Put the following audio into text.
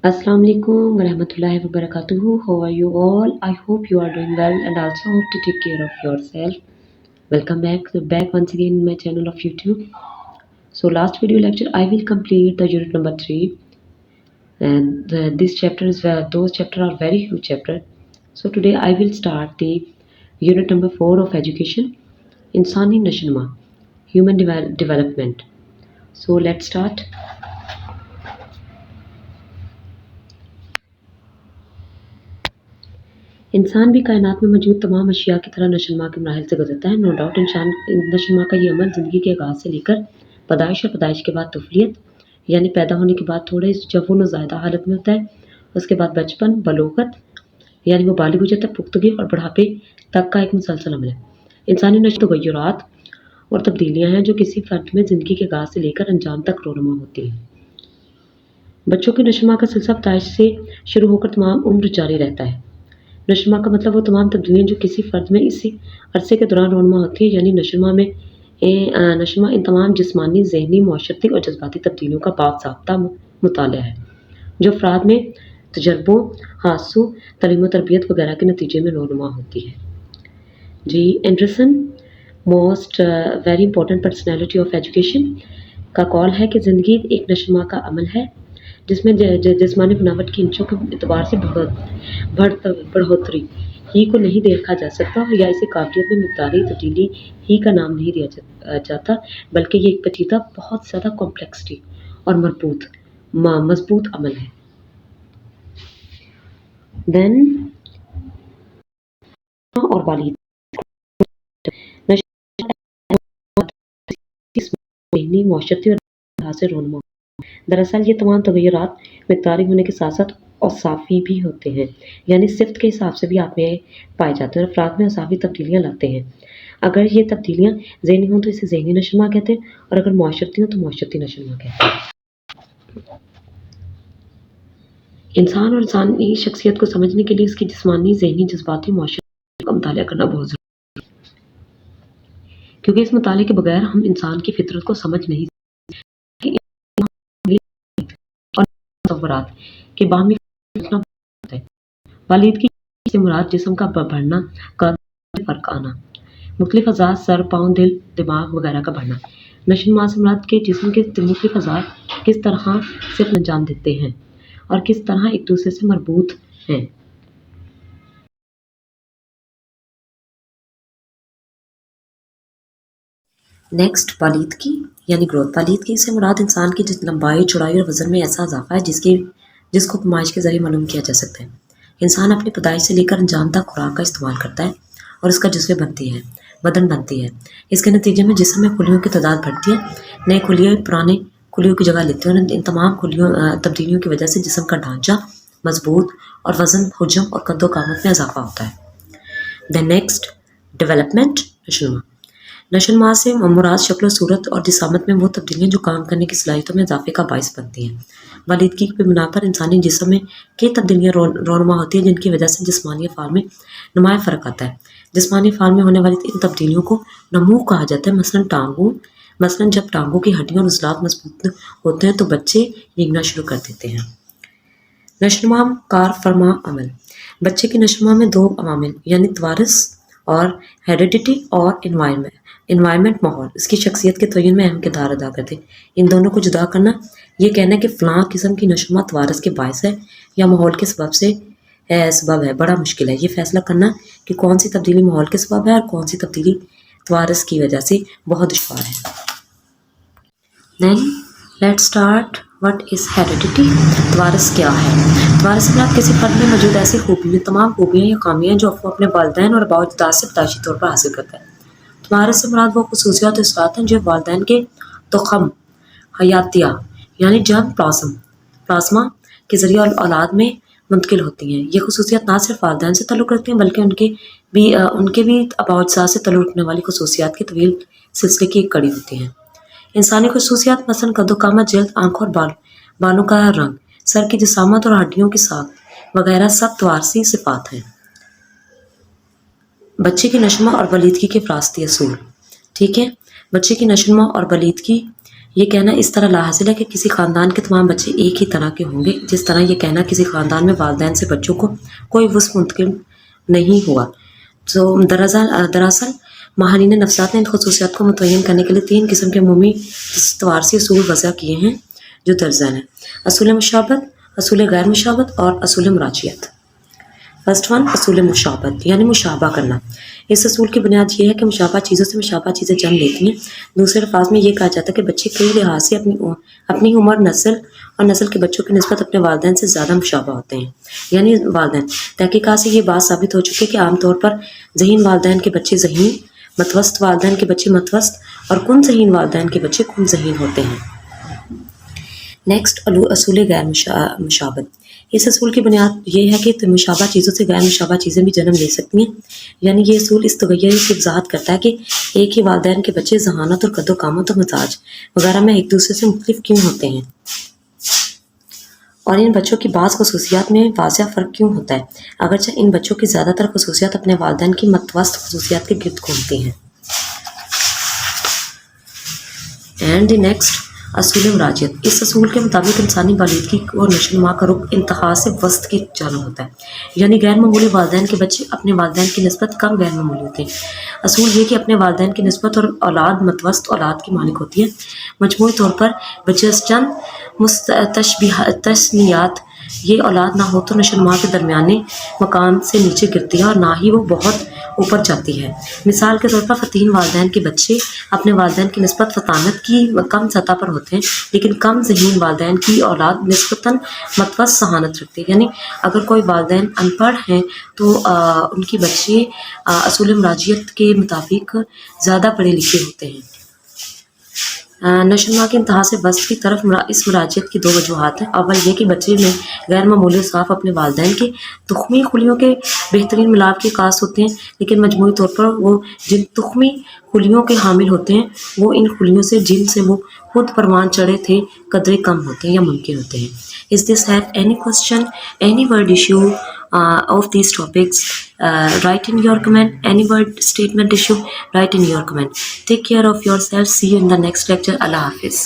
Assalamu alaikum warahmatullahi wabarakatuh. How are you all? I hope you are doing well and also hope to take care of yourself. Welcome back once again in my channel of YouTube. So last video lecture I will complete the unit number 3 and this chapter is where those chapter are very huge chapter. So today I will start the unit number 4 of education, Insani Nashnama, human development. So let's start. इंसान भी कायनात में मौजूद तमाम अशिया की तरह नशोनुमा के मराहिल से गुजरता है। नो डाउट इंसान नशोनुमा का ये अमल ज़िंदगी के आगाज़ से लेकर पैदाइश और पैदाइश के बाद तफलियत यानी पैदा होने के बाद थोड़े जब वो नौज़ायदा हालत में होता है, उसके बाद बचपन, बलोगत यानी वो बालिग हो जाता है, पुख्तगी और बुढ़ापे तक का एक मुसलसल अमल है। इंसानी नशो तगय्युरात और तब्दीलियाँ हैं जो किसी फ़र्द में ज़िंदगी के आगाज़ से लेकर अंजाम तक रोनुमा होती हैं। बच्चों की नशोनुमा का सिलसिला पैदाइश से शुरू होकर तमाम उम्र जारी रहता है। नशोनुमा का मतलब वो तमाम तब्दीलियाँ जो किसी फ़र्द में इसी अरसे के दौरान रोनुमा होती है, यानी नशोनुमा इन तमाम जिस्मानी, ज़हनी, मुआशरती और जज्बाती तब्दीलियों का बाज़ाब्ता मुताला है जो अफ़राद में तजर्बों, हादसों, तालीम और तरबियत वगैरह के नतीजे में रोनुमा होती है। G Anderson, most very important personality of education का कॉल है कि ज़िंदगी एक नशोनुमा का अमल है जिसमें जिस्मानी बनावट की इंचों के एतबार से बढ़ोतरी ही को नहीं देखा जा सकता या इसे काबिलियत में मिकदारी तब्दीली ही का नाम नहीं दिया जाता, बल्कि ये एक पेचीदा, बहुत ज़्यादा कॉम्प्लेक्सिटी और मजबूत अमल है। देन और वालिद मुआशरती और से रोनुमा। दरअसल ये तमाम तगय्युरात मिकदारी होने के साथ साथ औसाफी भी होते हैं, यानी सिफ्त के हिसाब से भी आप में पाए जाते हैं और अफराद में औसाफी तब्दीलियाँ लाते हैं। अगर ये तब्दीलियाँ ज़हनी हों तो इसे ज़हनी नशोनुमा कहते हैं और अगर मुआशरती हो तो मुआशरती नशोनुमा कहते हैं। इंसान और इंसानी शख्सियत को समझने के लिए इसकी जिस्मानी, ज़हनी, जज्बाती, मुआशरती का मुताला करना बहुत ज़रूरी है, क्योंकि इस मुताले के बगैर हम इंसान की फितरत को समझ नहीं सकते और तसव्वुरात के बाहमी होता है। वालिद की से मुराद जिस्म का बढ़ना, कद में फ़र्क आना, मुख्तलिफ अज़ा सर, पाँव, दिल, दिमाग वगैरह का बढ़ना। नशोनुमा से मुराद के जिस्म के मुख्तलिफ अज़ा किस तरह से अंजाम देते हैं और किस तरह एक दूसरे से मरबूत हैं। नेक्स्ट बालिदगी यानी ग्रोथ। बालिदगी से मुराद इंसान की लंबाई, चौड़ाई और वज़न में ऐसा इजाफा है जिसको पैमाइश के ज़रिए मालूम किया जा सकता है। इंसान अपनी पैदाइश से लेकर अंजाम तक खुराक का इस्तेमाल करता है और इसका बदन बनती है। इसके नतीजे में जिस्म में खुलियों की तादाद बढ़ती है, नए खुलिये पुराने खुलियों की जगह लेते हैं और इन तमाम तब्दीलियों की वजह से जिस्म का ढांचा मजबूत और वज़न, हुज्म और कद्दो-कामत में इजाफा होता है। द नेक्स्ट डेवलपमेंट नशोनुमा। नशोनुमा से मुराद शक्ल, सूरत और जिसामत में वो तब्दीलियाँ जो काम करने की सलाहियतों में इजाफे का बाइस बनती हैं। वालिदगी की बिना पर इंसानी जिस्म में कई तब्दीलियाँ रोनुमा होती हैं जिनकी वजह से जिस्मानी अफ़आल में नुमाया फ़र्क आता है। जिस्मानी अफ़आल में होने वाली इन तब्दीलियों को नमू कहा जाता है। मसलन जब टांगों की हड्डियाँ और उज़लात मजबूत होते हैं तो बच्चे नींगना शुरू कर देते हैं। नशोनुमा कार फरमा अमल। बच्चे की नशोनुमा में दो अवामिल यानी तवारस और हेरिडिटी और इन्वायरमेंट माहौल इसकी शख्सियत के तयन में अहम किरदार अदा करते हैं। इन दोनों को जुदा करना, ये कहना कि फ़लाँ किस्म की नशोनुमा तवारस के बायस है या माहौल के सबब है, बड़ा मुश्किल है। ये फैसला करना कि कौन सी तब्दीली माहौल के सबब है और कौन सी तब्दीली तवारस की वजह से बहुत दुश्वार है। Then let's start what is heredity. तवारस क्या है? तवारस में किसी फर्द में मौजूद ऐसी तमाम खूबियाँ या खामियाँ जो वो अपने वालिदैन और आबा-ओ-अजदाद से पैदाइशी तौर पर हासिल करता है। तवारस से मुराद वो खुसूसियात और सिफ़ात हैं जो वालिदैन के तुख़्म हयातिया यानी जर्म प्लाज़्मा के ज़रिए औलाद में मुंतकिल होती हैं। ये खुसूसियात ना सिर्फ वालिदैन से ताल्लुक़ रखती हैं बल्कि उनके भी आबा-ओ-अजदाद से ताल्लुक़ रखने वाली खुसूसियात के तवील सिलसिले की एक कड़ी होती हैं। इंसानी खुसूसियात मसलन कद्दो-कामत, जल्द, आँखों और बालों का रंग, सर की जिसामत और हड्डियों की साख वगैरह सब तवारसी सिफ़ात हैं। बच्चे की नशोनुमा और बालिदगी के विरासती असूल। ठीक है, बच्चे की नशोनुमा और बालिदगी یہ کہنا اس طرح لاحاصل ہے کہ کسی خاندان کے تمام بچے ایک ہی طرح کے ہوں گے، جس طرح یہ کہنا کسی خاندان میں والدین سے بچوں کو کوئی وصف منتقل نہیں ہوا۔ تو دراصل ماہرین نفسیات نے ان خصوصیات کو متعین کرنے کے لیے 3 قسم کے عمومی توارثی اصول وضع کیے ہیں جو درج ذیل ہیں: اصول مشابہت، اصول غیر مشابہت اور اصول مراجعت۔ فرسٹ ون، اصول مشابہت یعنی مشابہ کرنا۔ اس اصول کی بنیاد یہ ہے کہ مشابہ چیزوں سے مشابہ چیزیں جنم لیتی ہیں۔ دوسرے الفاظ میں یہ کہا جاتا ہے کہ بچے کئی لحاظ سے اپنی عمر، نسل اور نسل کے بچوں کی نسبت اپنے والدین سے زیادہ مشابہ ہوتے ہیں، یعنی والدین۔ تحقیقات سے یہ بات ثابت ہو چکی ہے کہ عام طور پر ذہین والدین کے بچے ذہین، متوسط والدین کے بچے متوسط اور کن ذہین والدین کے بچے کن ذہین ہوتے ہیں۔ نیکسٹ، اصول غیر مشابہت۔ اس اصول کی بنیاد یہ ہے کہ مشابہ چیزوں سے غیر مشابہ چیزیں بھی جنم لے سکتی ہیں، یعنی یہ اصول اس تغیر کی وضاحت کرتا ہے کہ ایک ہی والدین کے بچے ذہانت اور قد و قامت اور مزاج وغیرہ میں ایک دوسرے سے مختلف کیوں ہوتے ہیں، اور ان بچوں کی بعض خصوصیات میں واضح فرق کیوں ہوتا ہے، اگرچہ ان بچوں کی زیادہ تر خصوصیات اپنے والدین کی متوسط خصوصیات کے گرد گھومتی ہیں۔ اینڈ نیکسٹ، اصول مراجعت۔ اس اصول کے مطابق انسانی بالیدگی اور نشو و نما کا رخ انتہا سے وسط کی جانب ہوتا ہے، یعنی غیر معمولی والدین کے بچے اپنے والدین کی نسبت کم غیر معمولی ہوتے ہیں۔ اصول یہ کہ اپنے والدین کی نسبت اور اولاد متوسط اولاد کی مالک ہوتی ہے۔ مجموعی طور پر بجز چند تشنیعات یہ اولاد نہ ہو تو نشو و نما کے درمیانے مقام سے نیچے گرتی ہے اور نہ ہی وہ بہت اوپر جاتی ہے۔ مثال کے طور پر فطین والدین کے بچے اپنے والدین کی نسبت فطانت کی کم سطح پر ہوتے ہیں، لیکن کم ذہین والدین کی اولاد نسبتاً متوسط ذہانت رکھتے ہیں، یعنی اگر کوئی والدین ان پڑھ ہیں تو ان کے بچے اصول مراجعت کے مطابق زیادہ پڑھے لکھے ہوتے ہیں۔ نشو و نما کی انتہا سے وسط کی طرف اس مراجعت کی 2 وجوہات ہیں۔ اول یہ کہ بچے میں غیر معمولی اوصاف اپنے والدین کے تخمی خلیوں کے بہترین ملاپ کے خاص ہوتے ہیں، لیکن مجموعی طور پر وہ جن تخمی خلیوں کے حامل ہوتے ہیں وہ ان خلیوں سے جن سے وہ خود پروان چڑھے تھے قدرے کم ہوتے ہیں یا ممکن ہوتے ہیں۔ Is this have any question, any word issue of these topics? Write in your comment. Any word statement issue? Write in your comment. Take care of yourself. See you in the next lecture. Allah Hafiz.